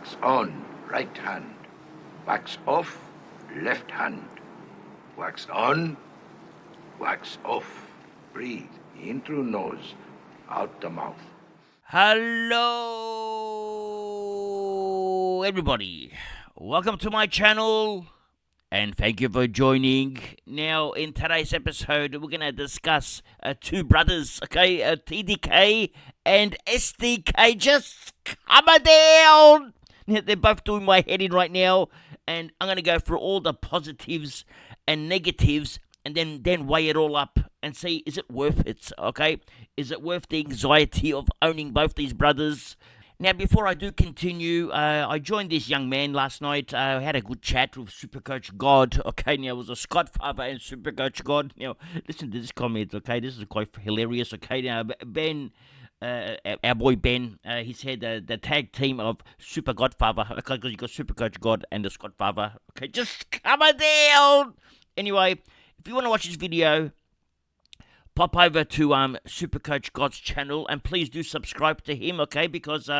Wax on, right hand. Wax off, left hand. Wax on, wax off. Breathe in through nose, out the mouth. Hello, everybody. Welcome to my channel, and thank you for joining. Now, in today's episode, we're going to discuss two brothers, okay? TDK and SDK. Just calm down. They're both doing my head in right now, and I'm going to go through all the positives and negatives, and then weigh it all up and see, is it worth it, okay? Is it worth the anxiety of owning both these brothers? Now, before I do continue, I joined this young man last night. I had a good chat with Supercoach God. Okay, now it was a Scodfather and Supercoach God. Now, listen to this comment, okay? This is quite hilarious, okay? Now, Ben, our boy Ben, he said the tag team of Super Godfather, okay, because you got Supercoach God and the Scodfather. Okay, just calm it down. Anyway, if you want to watch this video, pop over to Supercoach God's channel, and please do subscribe to him, okay? Because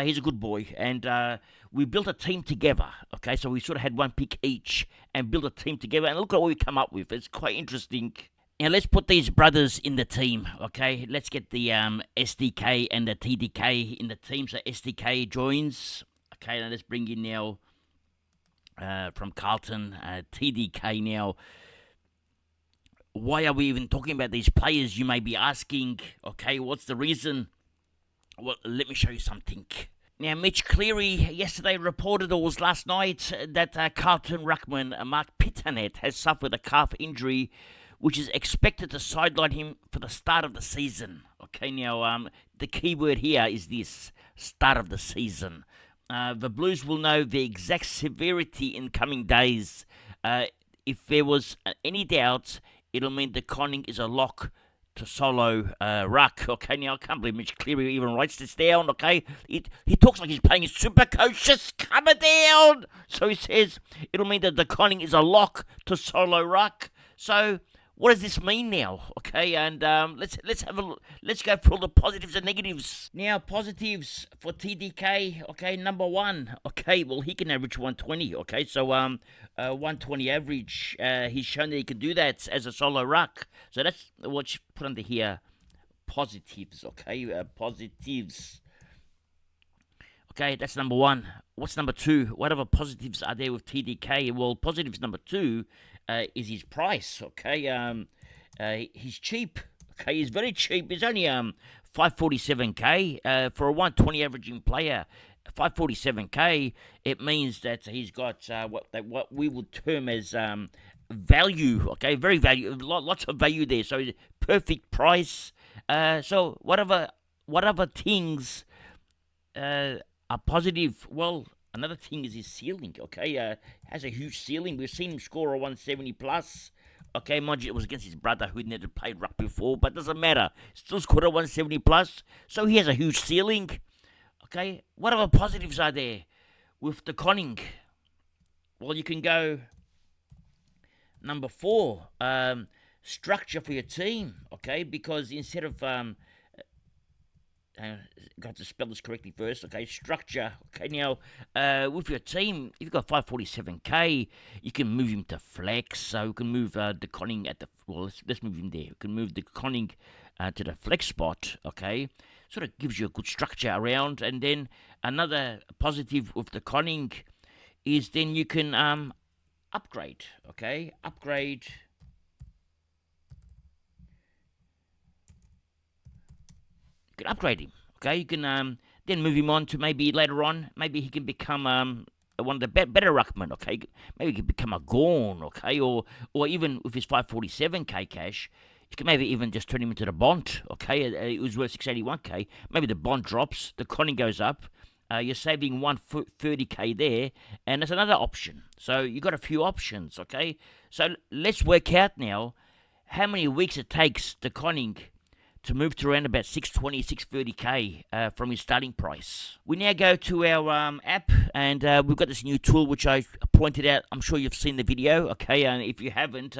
he's a good boy, and we built a team together, okay? So we sort of had one pick each and built a team together, and look at what we come up with. It's quite interesting. Now let's put these brothers in the team, okay? Let's get the SDK and the TDK in the team. So SDK joins, okay? Now let's bring in now from Carlton, TDK now. Why are we even talking about these players, you may be asking? Okay, what's the reason? Well, let me show you something. Now, Mitch Cleary yesterday reported, or was last night, that Carlton ruckman Mark Pitternet has suffered a calf injury, which is expected to sideline him for the start of the season. Okay, now, the key word here is this, start of the season. The Blues will know the exact severity in coming days. If there was any doubt, it'll mean the conning is a lock to solo ruck. Okay, now I can't believe Mitch Cleary even writes this down, okay? He talks like he's playing his Supercoach. Just calm it down. So he says it'll mean that the conning is a lock to solo ruck. So what does this mean now? Okay, and let's have a look. Let's go through all the positives and negatives. Now, positives for TDK. Okay, number one. Okay, well, he can average 120. Okay, so 120 average. He's shown that he can do that as a solo ruck. So that's what you put under here. Positives. Okay, positives. Okay, that's number one. What's number two? What other positives are there with TDK? Well, positives number two is his price. Okay, he's cheap. Okay, he's very cheap. He's only 547k for a 120 averaging player. 547k. It means that he's got what we would term as value. Okay, very value. Lots of value there. So perfect price. So whatever things are positive. Well, another thing is his ceiling, okay? Has a huge ceiling. We've seen him score a 170 plus. Okay, mind you, it was against his brother who never played ruck before, but doesn't matter. Still scored a 170 plus, so he has a huge ceiling. Okay, what other positives are there with the conning? Well, you can go number four, structure for your team, okay? Because instead of got to spell this correctly first, okay? Structure, okay? Now, with your team, if you've got 547k, you can move him to flex. So you can move the conning at the, well, let's move him there. You can move the conning to the flex spot, okay? Sort of gives you a good structure around. And then another positive with the conning is then you can upgrade, okay? Upgrade. You can upgrade him, okay? You can then move him on to maybe later on, maybe he can become one of the better ruckmen, okay? Maybe he can become a Gorn, okay? Or even with his 547k cash, you can maybe even just turn him into the Bond, okay? It was worth 681k. Maybe the Bond drops, the conning goes up. You're saving 130k there, and that's another option. So you got a few options, okay? So let's work out now how many weeks it takes the conning to move to around about 620, 630k from his starting price. We now go to our app, and we've got this new tool which I pointed out. I'm sure you've seen the video, okay? And if you haven't,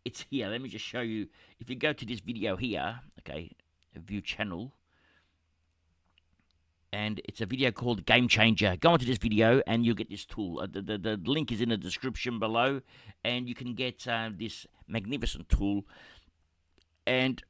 it's here. Let me just show you. If you go to this video here, okay, view channel, and it's a video called Game Changer. Go into this video and you'll get this tool. The link is in the description below, and you can get this magnificent tool. And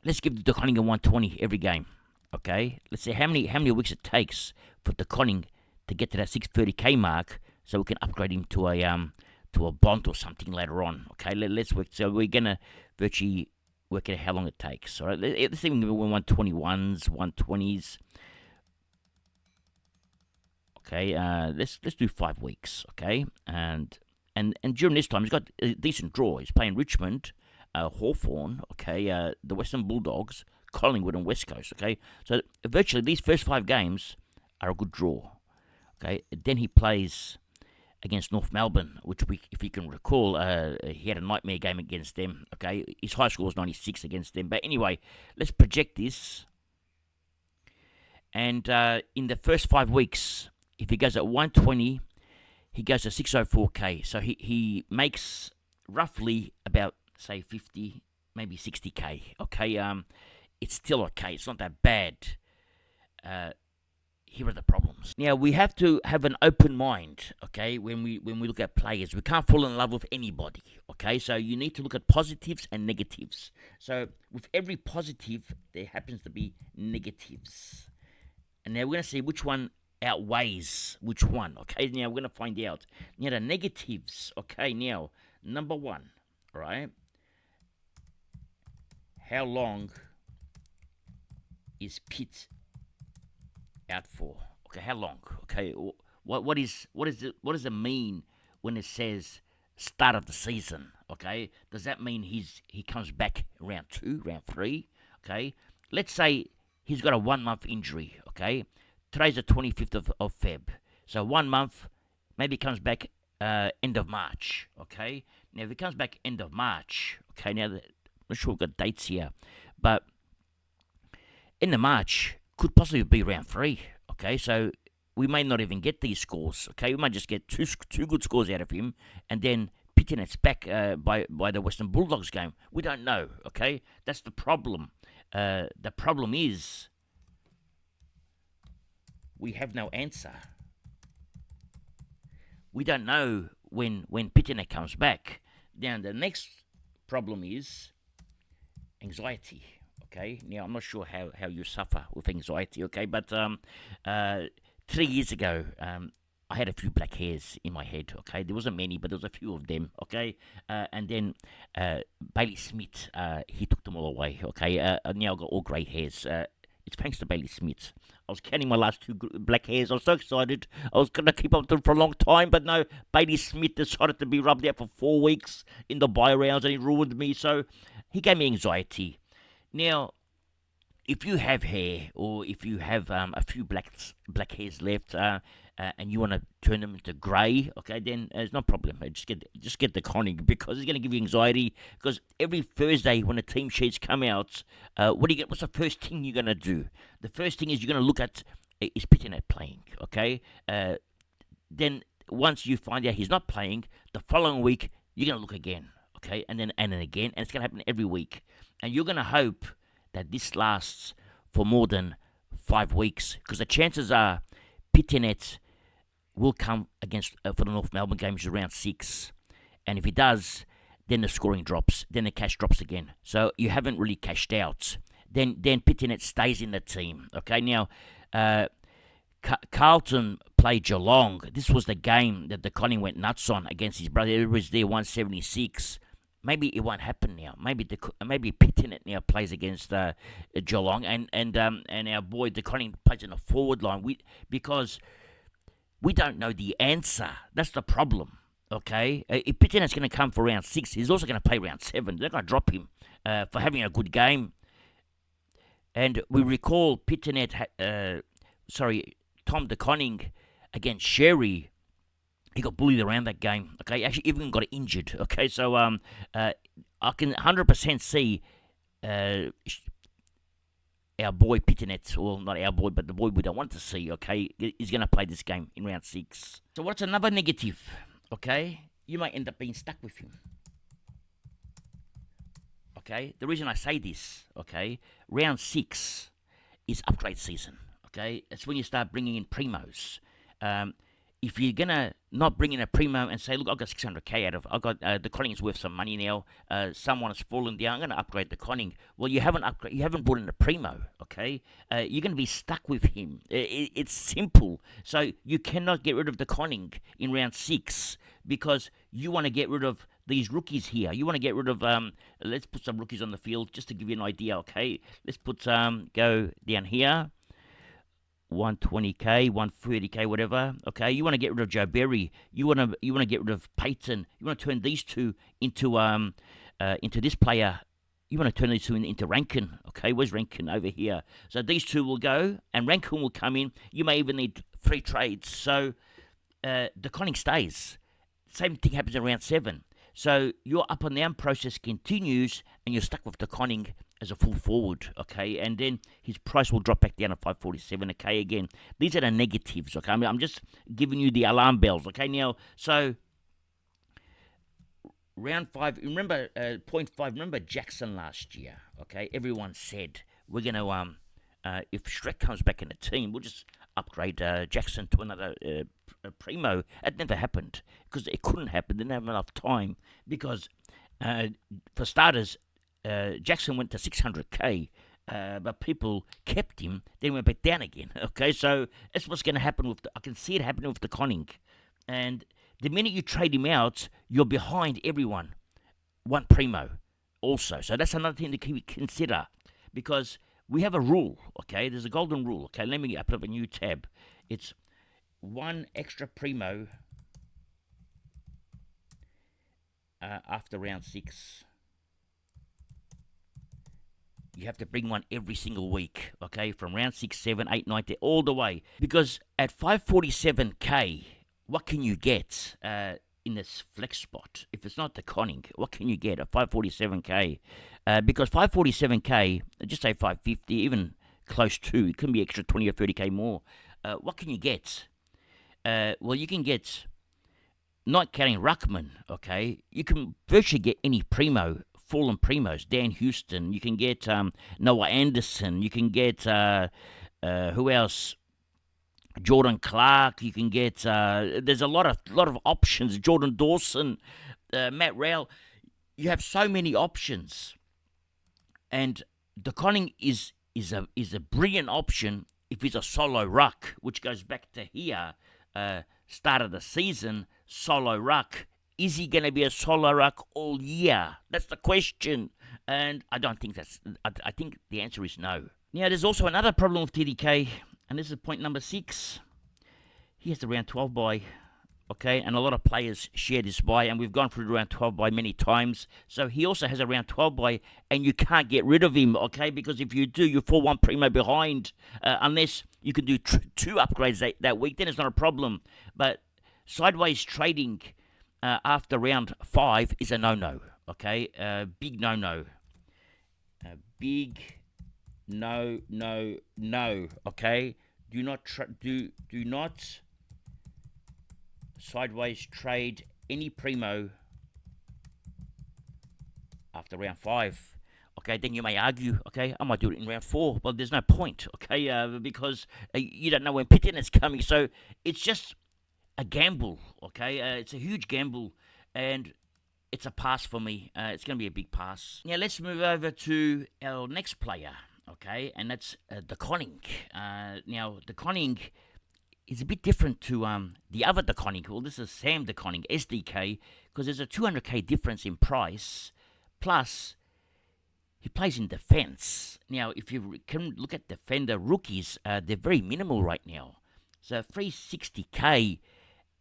let's give the Conning a 120 every game. Okay, let's see how many weeks it takes for the Conning to get to that 630k mark, so we can upgrade him to a bond or something later on. Okay, let's work. So we're gonna virtually work out how long it takes. All right, let's see, we can go 121s, 120s. Okay, let's do 5 weeks. Okay, and during this time he's got a decent draw. He's playing Richmond, Hawthorn, okay, the Western Bulldogs, Collingwood, and West Coast. Okay, so virtually these first 5 games are a good draw. Okay, then he plays against North Melbourne, which if you can recall, he had a nightmare game against them. Okay, his high score was 96 against them. But anyway, let's project this. And in the first 5 weeks, if he goes at 120, he goes to 604k. So he makes roughly about, say, 50, maybe 60k. Okay, it's still okay. It's not that bad. Here are the problems. Now, we have to have an open mind, okay, when we look at players. We can't fall in love with anybody, okay? So you need to look at positives and negatives. So with every positive, there happens to be negatives. And now we're going to see which one outweighs which one, okay? Now we're going to find out. Now the negatives, okay, now, number 1, all right? How long is Pitt out for? Okay, how long? Okay, what does it mean when it says start of the season? Okay, does that mean he comes back round 2, round 3? Okay, let's say he's got a 1-month injury. Okay, today's the 25th of Feb, so 1 month, maybe comes back end of March. Okay, now if he comes back end of March, okay, now I'm not sure we've got dates here, but end of March could possibly be round 3, okay? So we may not even get these scores, okay? We might just get two good scores out of him, and then Pittinet's back by the Western Bulldogs game. We don't know, okay? That's the problem. The problem is we have no answer. We don't know when Pittinet comes back. Now, the next problem is anxiety. Okay, now I'm not sure how you suffer with anxiety, okay, but 3 years ago, I had a few black hairs in my head, okay, there wasn't many, but there was a few of them, okay, and then Bailey Smith, he took them all away, okay, now I've got all grey hairs. It's thanks to Bailey Smith. I was counting my last 2 black hairs. I was so excited. I was going to keep up with them for a long time, but no, Bailey Smith decided to be rubbed out for 4 weeks in the bye rounds, and he ruined me, so he gave me anxiety. Now, if you have hair, or if you have a few black hairs left, and you want to turn them into grey, okay, then it's no problem. Just get the Conning, because it's going to give you anxiety. Because every Thursday when the team sheets come out, what do you get? What's the first thing you're going to do? The first thing is you're going to look at, is Pittinet playing, okay? Then once you find out he's not playing, the following week you're going to look again, okay, and then again, and it's going to happen every week. And you're going to hope that this lasts for more than 5 weeks, because the chances are Pittinet will come against for the North Melbourne game, which is round 6. And if he does, then the scoring drops, then the cash drops again. So you haven't really cashed out. Then Pittinet stays in the team. Okay, now Carlton played Geelong. This was the game that the Conning went nuts on against his brother. It was there 176. Maybe it won't happen now. Maybe Pittinet now plays against Geelong, and our boy the Conning plays in the forward line. Because we don't know the answer. That's the problem. Okay, if Pittinet's going to come for round 6, he's also going to play round 7. They're going to drop him for having a good game. And we recall Tom de Conning against Sherry. He got bullied around that game, okay? Actually, even got injured, okay? So I can 100% see our boy Pittinet, well, not our boy, but the boy we don't want to see, okay, is going to play this game in round 6. So what's another negative, okay? You might end up being stuck with him, okay? The reason I say this, okay, round 6 is upgrade season. okay, it's when you start bringing in primos. If you're gonna not bring in a primo and say, look, I've got 600k out of, I've got the conning is worth some money now. Someone has fallen down. I'm gonna upgrade the conning. Well, you haven't brought in a primo. Okay, you're gonna be stuck with him. It's simple. So you cannot get rid of the conning in round 6 because you want to get rid of these rookies here. You want to get rid of let's put some rookies on the field just to give you an idea. Okay, let's put go down here. 120k, 130k, whatever. Okay, you want to get rid of Joe Berry. You want to get rid of Peyton. You want to turn these two into this player. You want to turn these two into Rankin. Okay, where's Rankin? Over here. So these two will go, and Rankin will come in. You may even need 3 trades. So the conning stays. Same thing happens in round 7. So your up and down process continues, and you're stuck with the conning as a full forward, okay? And then his price will drop back down to 547k again. These are the negatives, okay? I mean, I'm just giving you the alarm bells, okay? Now, so round 5, remember point 5, remember Jackson last year, okay? Everyone said, we're going to, if Shrek comes back in the team, we'll just upgrade Jackson to another primo. It never happened because it couldn't happen. They didn't have enough time because, for starters, Jackson went to 600k, but people kept him. Then went back down again. Okay, so that's what's going to happen with. I can see it happening with the conning, and the minute you trade him out, you're behind everyone. One primo, also. So that's another thing to consider because we have a rule. Okay, there's a golden rule. Okay, let me put up a new tab. It's 1 extra primo after round 6. You have to bring one every single week, okay, from round 6, 7, 8, 9, 10, all the way. Because at 547k, what can you get in this flex spot? If it's not the conning, what can you get at 547k? Because 547k, just say 550, even close to, it can be extra 20 or 30k more. What can you get? Well, you can get, not counting Ruckman, okay, you can virtually get any primo, fallen primos, Dan Houston, you can get Noah Anderson, you can get, who else? Jordan Clark, you can get, there's a lot of options, Jordan Dawson, Matt Rowell, you have so many options, and the conning is a brilliant option if he's a solo ruck, which goes back to here, start of the season, solo ruck. Is he going to be a solo ruck all year? That's the question. And I don't think that's... I think the answer is no. Now, there's also another problem with TDK, and this is point number 6. He has the round 12 bye, okay? And a lot of players share this bye, and we've gone through the round 12 bye many times. So he also has a round 12 bye, and you can't get rid of him, okay? Because if you do, you fall one primo behind. Unless you can do 2 upgrades that week, then it's not a problem. But sideways trading... after round 5 is a no-no, okay? Big no-no. Big no, okay? Do not sideways trade any primo after round 5. Okay, then you may argue, okay, I might do it in round 4. Well, there's no point, okay? Because you don't know when Pittman is coming. So it's just a gamble, okay? It's a huge gamble, and it's a pass for me. It's going to be a big pass. Now, let's move over to our next player, okay? And that's the conning. Now, the conning is a bit different to the other de conning. Well, this is Sam de conning, SDK, because there's a 200k difference in price, plus he plays in defense. Now, if you can look at defender rookies, they're very minimal right now. So 360k,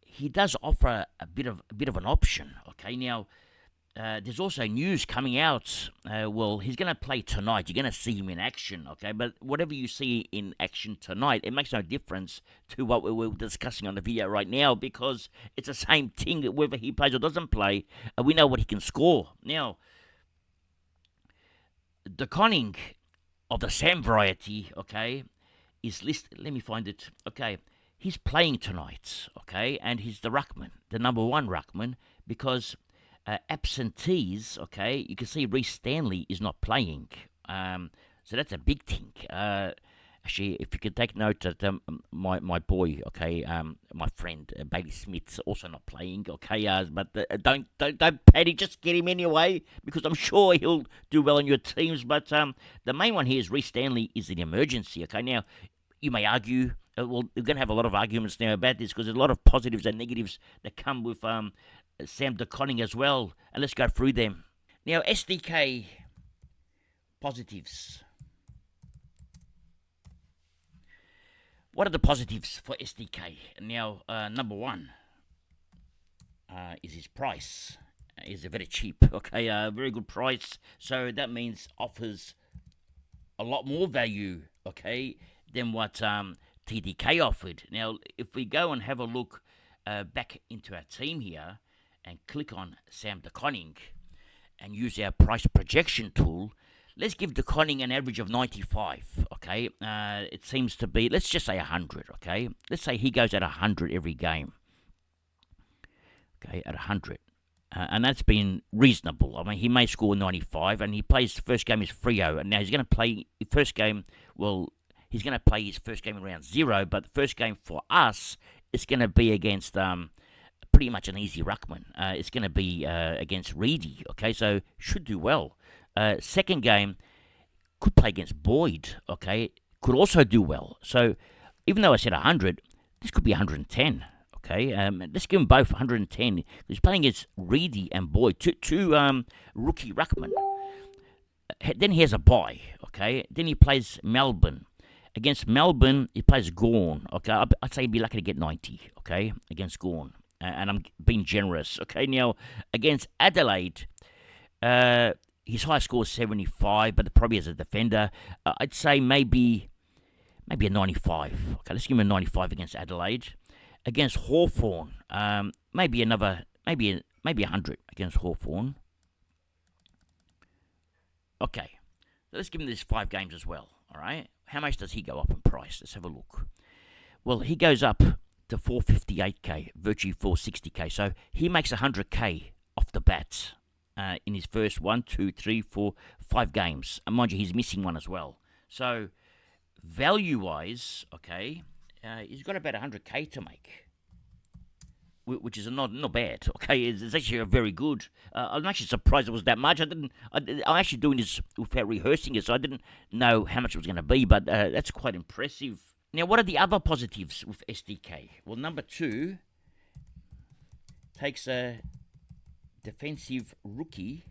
he does offer a bit of an option. Okay, now there's also news coming out. Well, he's going to play tonight. You're going to see him in action. Okay, but whatever you see in action tonight, it makes no difference to what we're discussing on the video right now, because it's the same thing whether he plays or doesn't play. We know what he can score. Now, the conning of the Sam variety, okay, is listed. Let me find it. Okay. He's playing tonight, okay, and he's the ruckman, the number 1 ruckman, because absentees, okay, you can see Reece Stanley is not playing, so that's a big thing. Actually, if you could take note that my boy, okay, my friend Bailey Smith's also not playing, okay, but don't panic, just get him anyway because I'm sure he'll do well in your teams. But the main one here is Reece Stanley is an emergency, okay. Now you may argue, well, we're going to have a lot of arguments now about this because there's a lot of positives and negatives that come with Sam De Koning as well, and let's go through them. Now SDK positives. What are the positives for SDK? Now, number one is his price. Is very cheap, okay, very good price. So that means offers a lot more value, okay, than what TDK offered. Now, if we go and have a look back into our team here and click on Sam De Koning and use our price projection tool, let's give De Koning an average of 95, okay? It seems to be, let's just say 100, okay? Let's say he goes at 100 every game, okay, at 100. And that's been reasonable. I mean, he may score 95, and he plays the first game is Frio, and now he's going to play the first game, well, he's going to play his first game in round 0, but the first game for us is going to be against pretty much an easy ruckman. It's going to be against Reedy, okay, so should do well. Second game, could play against Boyd, okay, could also do well. So, even though I said 100, this could be 110, okay. Let's give them both 110. He's playing against Reedy and Boyd, two rookie ruckmen. Then he has a bye, okay. Then he plays Melbourne. Against Melbourne, he plays Gawn, okay. I'd say he'd be lucky to get 90, okay, against Gawn. And I'm being generous, okay. Now, against Adelaide, his high score is 75, but probably as a defender, I'd say maybe a 95. Okay, let's give him a 95 against Adelaide. Against Hawthorn, maybe 100 against Hawthorn. Okay, so let's give him these 5 games as well. All right, how much does he go up in price? Let's have a look. Well, he goes up to 458k, virtually 460k. So he makes 100k off the bat. In his first 1, 2, 3, 4, 5 games. And mind you, he's missing one as well. So, value-wise, okay, he's got about 100k to make, which is not bad, okay. It's actually a very good. I'm actually surprised it was that much. I'm actually doing this without rehearsing it, so I didn't know how much it was going to be, but that's quite impressive. Now, what are the other positives with SDK? Well, number 2 takes a defensive rookie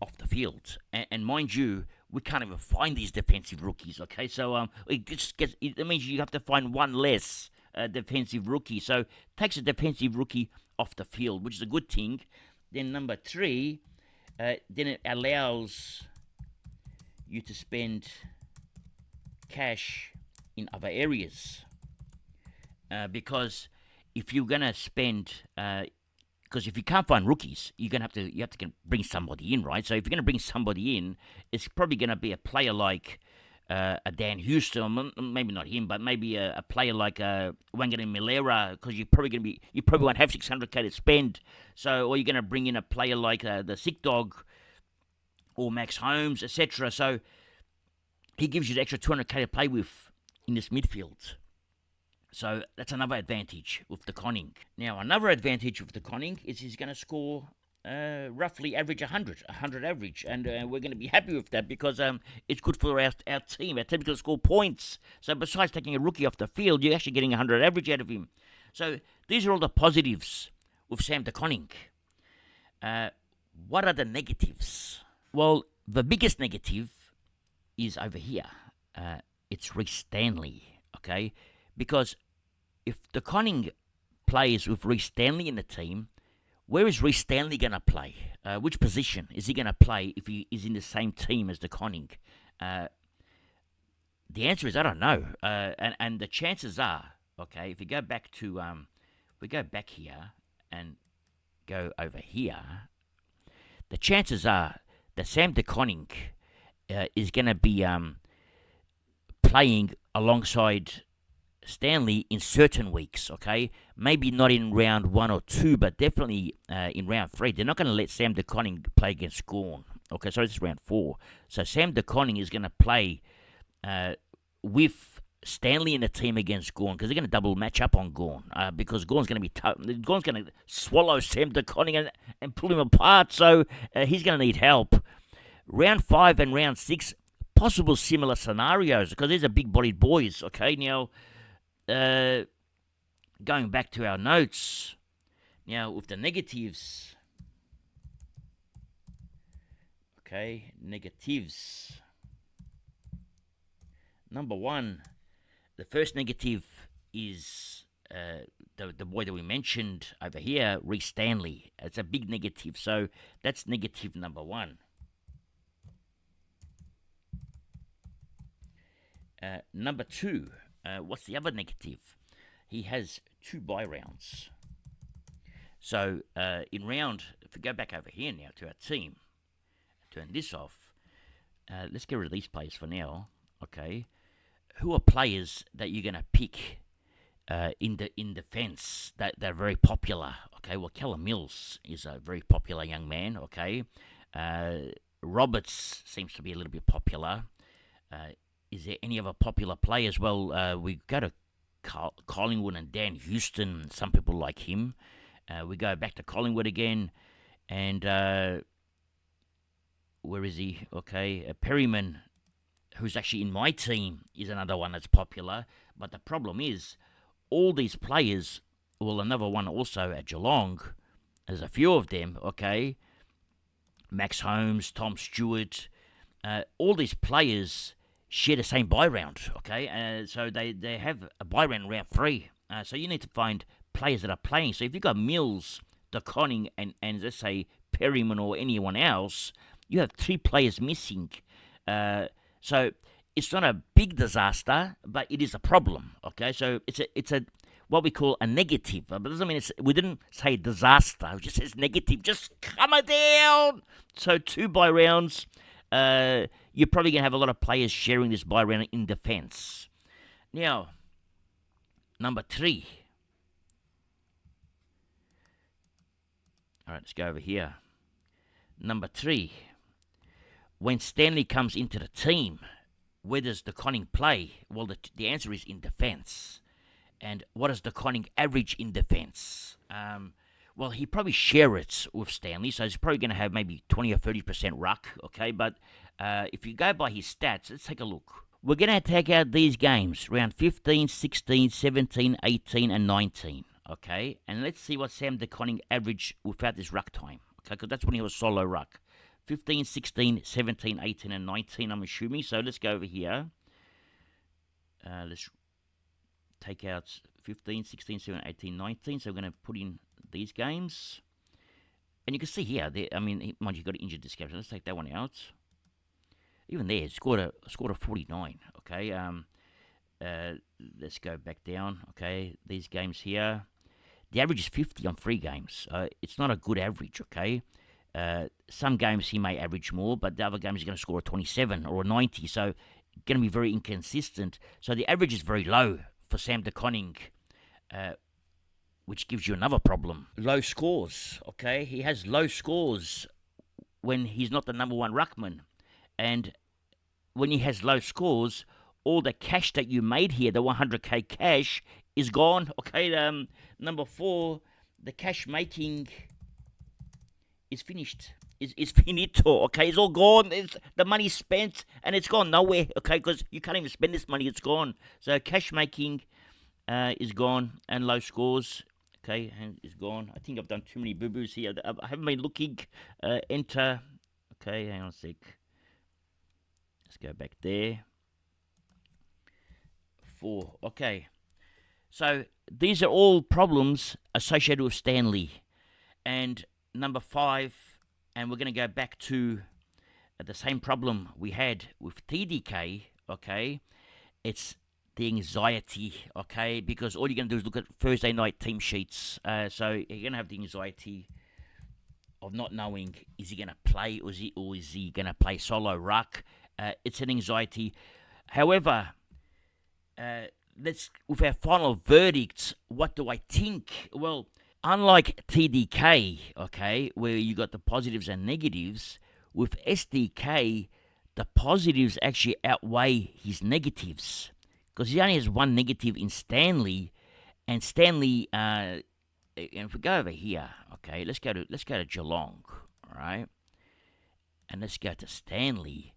off the field, and mind you, we can't even find these defensive rookies, okay. So it means you have to find one less defensive rookie. So takes a defensive rookie off the field, which is a good thing. Then number 3, then it allows you to spend cash in other areas, because if you're gonna spend, because if you can't find rookies, you have to bring somebody in, right? So if you're gonna bring somebody in, it's probably gonna be a player like a Dan Houston, maybe not him, but maybe a player like Wangan Milera, because you probably won't have 600k to spend. So, or you're gonna bring in a player like the Sick Dog or Max Holmes, etc. So he gives you the extra 200k to play with in this midfield. So that's another advantage with De Koning. Now, another advantage with De Koning is he's going to score roughly average 100 average. And we're going to be happy with that because it's good for our team. Our team's going to score points. So besides taking a rookie off the field, you're actually getting 100 average out of him. So these are all the positives with Sam De Koning. What are the negatives? Well, the biggest negative is over here. It's Reece Stanley, okay? Because if De Koning plays with Reece Stanley in the team, where is Reece Stanley going to play? Which position is he going to play if he is in the same team as De Koning? The answer is I don't know. And the chances are, okay, if we go back to, here and go over here, the chances are that Sam De Koning is going to be playing alongside Stanley in certain weeks, okay? Maybe not in round 1 or 2, but definitely in round 3. They're not going to let Sam De Koning play against Gawn, Okay, sorry, this is round 4. So Sam De Koning is going to play with Stanley in the team against Gawn, because they're going to double match up on Gawn, because Gawn's going to be Gawn's going to swallow Sam De Koning and pull him apart, so he's going to need help. Round 5 and round 6, possible similar scenarios, because these are big-bodied boys. Okay, now going back to our notes, now with the negatives. Okay, negatives. Number 1, the first negative is the boy that we mentioned over here, Reece Stanley. It's a big negative, so that's negative number 1. Number 2, what's the other negative? He has 2 bye rounds. So in round, if we go back over here now to our team, turn this off. Let's get rid of these players for now. Okay, who are players that you're going to pick in defence that are very popular? Okay, well, Callum Mills is a very popular young man. Okay, Roberts seems to be a little bit popular. Is there any other popular players? Well, we go to Collingwood and Dan Houston. Some people like him. We go back to Collingwood again, and where is he? Okay, Perryman, who's actually in my team, is another one that's popular. But the problem is, all these players, well, another one also at Geelong, there's a few of them, okay? Max Holmes, Tom Stewart, all these players share the same bye round, okay? So they have a bye round round 3. So you need to find players that are playing. So if you've got Mills, De Koning, and let's say Perryman or anyone else, you have 3 players missing. So it's not a big disaster, but it is a problem, okay? So it's a what we call a negative, but it doesn't mean we didn't say disaster, it just says negative, just come it down. So 2 bye rounds, you're probably going to have a lot of players sharing this bye round in defence. Now, number 3. All right, let's go over here. Number 3. When Stanley comes into the team, where does De Koning play? Well, the answer is in defence. And what does De Koning average in defence? Well, he probably share it with Stanley, so he's probably going to have maybe 20 or 30% ruck, okay? But if you go by his stats, let's take a look. We're going to take out these games, round 15, 16, 17, 18, and 19, okay? And let's see what Sam De Koning averaged without this ruck time, okay? Because that's when he was solo ruck. 15, 16, 17, 18, and 19, I'm assuming. So let's go over here. Let's take out 15, 16, 17, 18, 19. So we're going to put in these games. And you can see here, I mean, mind you, got an injured discount. Let's take that one out. Even there, scored a 49. Okay. Let's go back down. Okay, these games here. The average is 50 on 3 games. It's not a good average, okay? Some games he may average more, but the other games he's going to score a 27 or a 90, so going to be very inconsistent. So the average is very low for Sam De Koning, which gives you another problem. Low scores, okay? He has low scores when he's not the number 1 ruckman. And when he has low scores, all the cash that you made here, the 100k cash, is gone, okay? Number 4, the cash making is finished. Is finito, okay? It's all gone. The money's spent and it's gone nowhere, okay? Because you can't even spend this money. It's gone. So cash making is gone, and low scores, okay, and is gone. I think I've done too many boo-boos here. I haven't been looking. Enter. Okay, hang on a sec. Let's go back there. 4. Okay. So these are all problems associated with Stanley. And number 5, and we're going to go back to the same problem we had with TDK, okay? It's the anxiety, okay? Because all you're going to do is look at Thursday night team sheets. So you're going to have the anxiety of not knowing, is he going to play or is he going to play solo ruck? It's an anxiety. However, with our final verdicts, what do I think? Well, unlike TDK, okay, where you got the positives and negatives, with SDK, the positives actually outweigh his negatives, because he only has one negative in Stanley, and Stanley. And if we go over here, okay, let's go to Geelong, all right, and let's go to Stanley.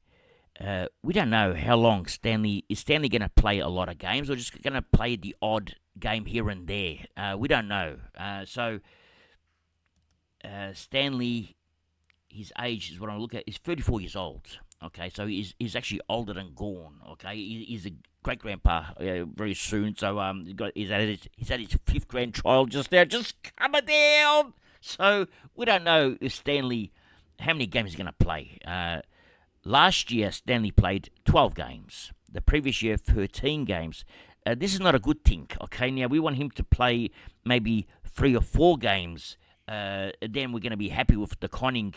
We don't know how long is Stanley going to play a lot of games, or just going to play the odd game here and there. We don't know. So Stanley, his age is what I look at. He's 34 years old. Okay, so he's actually older than Gorn. Okay, he's a great grandpa very soon. So he's at his fifth grand trial just now, just coming down. So we don't know if Stanley, how many games he's going to play. Last year, Stanley played 12 games. The previous year, 13 games. This is not a good thing, okay? Now, we want him to play maybe 3 or 4 games. Then we're going to be happy with the conning.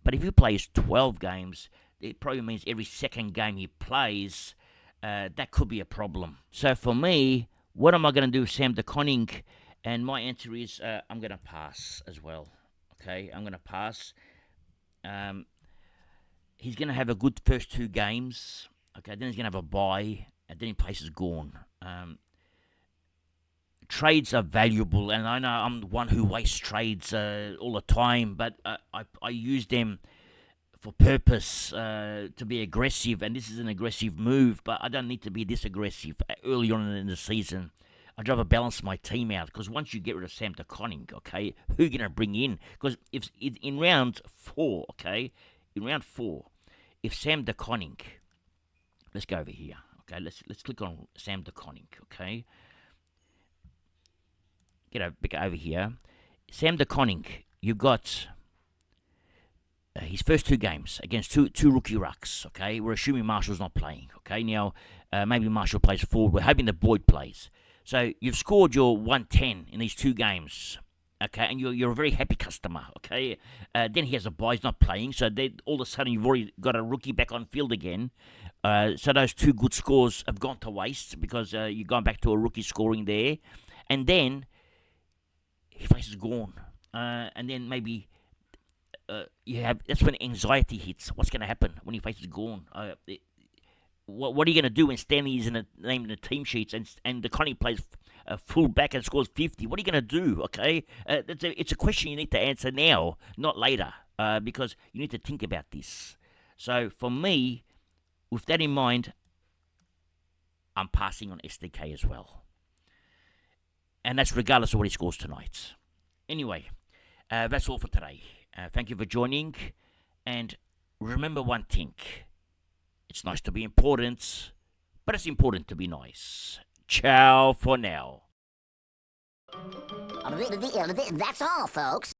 But if he plays 12 games, it probably means every second game he plays, that could be a problem. So for me, what am I going to do with Sam de Koning? And my answer is I'm going to pass as well, okay? I'm going to pass. He's going to have a good first 2 games. Okay, then he's going to have a bye, and then he places Gorn. Trades are valuable, and I know I'm the one who wastes trades all the time, but I use them for purpose, to be aggressive, and this is an aggressive move, but I don't need to be this aggressive early on in the season. I'd rather balance my team out, because once you get rid of Sam de Koning, okay, who are you going to bring in? Because if in round 4, okay, if Sam de Koning, let's go over here, okay, let's click on Sam de Koning, okay, get over here, Sam de Koning, you got his first 2 games against two rookie rucks, okay, we're assuming Marshall's not playing, okay, now maybe Marshall plays forward, we're hoping that Boyd plays, so you've scored your 110 in these 2 games. Okay, and you're a very happy customer, okay? Then he has a bye, he's not playing, so all of a sudden you've already got a rookie back on field again. So those 2 good scores have gone to waste, because you're going back to a rookie scoring there. And then he faces Gorn. And then maybe that's when anxiety hits. What's going to happen when he faces Gorn? What are you going to do when Stanley is named in the team sheets and the Connie plays full back and scores 50? What are you going to do, okay? It's a question you need to answer now, not later, because you need to think about this. So for me, with that in mind, I'm passing on SDK as well. And that's regardless of what he scores tonight. Anyway, that's all for today. Thank you for joining, and remember one thing. It's nice to be important, but it's important to be nice. Ciao for now. That's all, folks.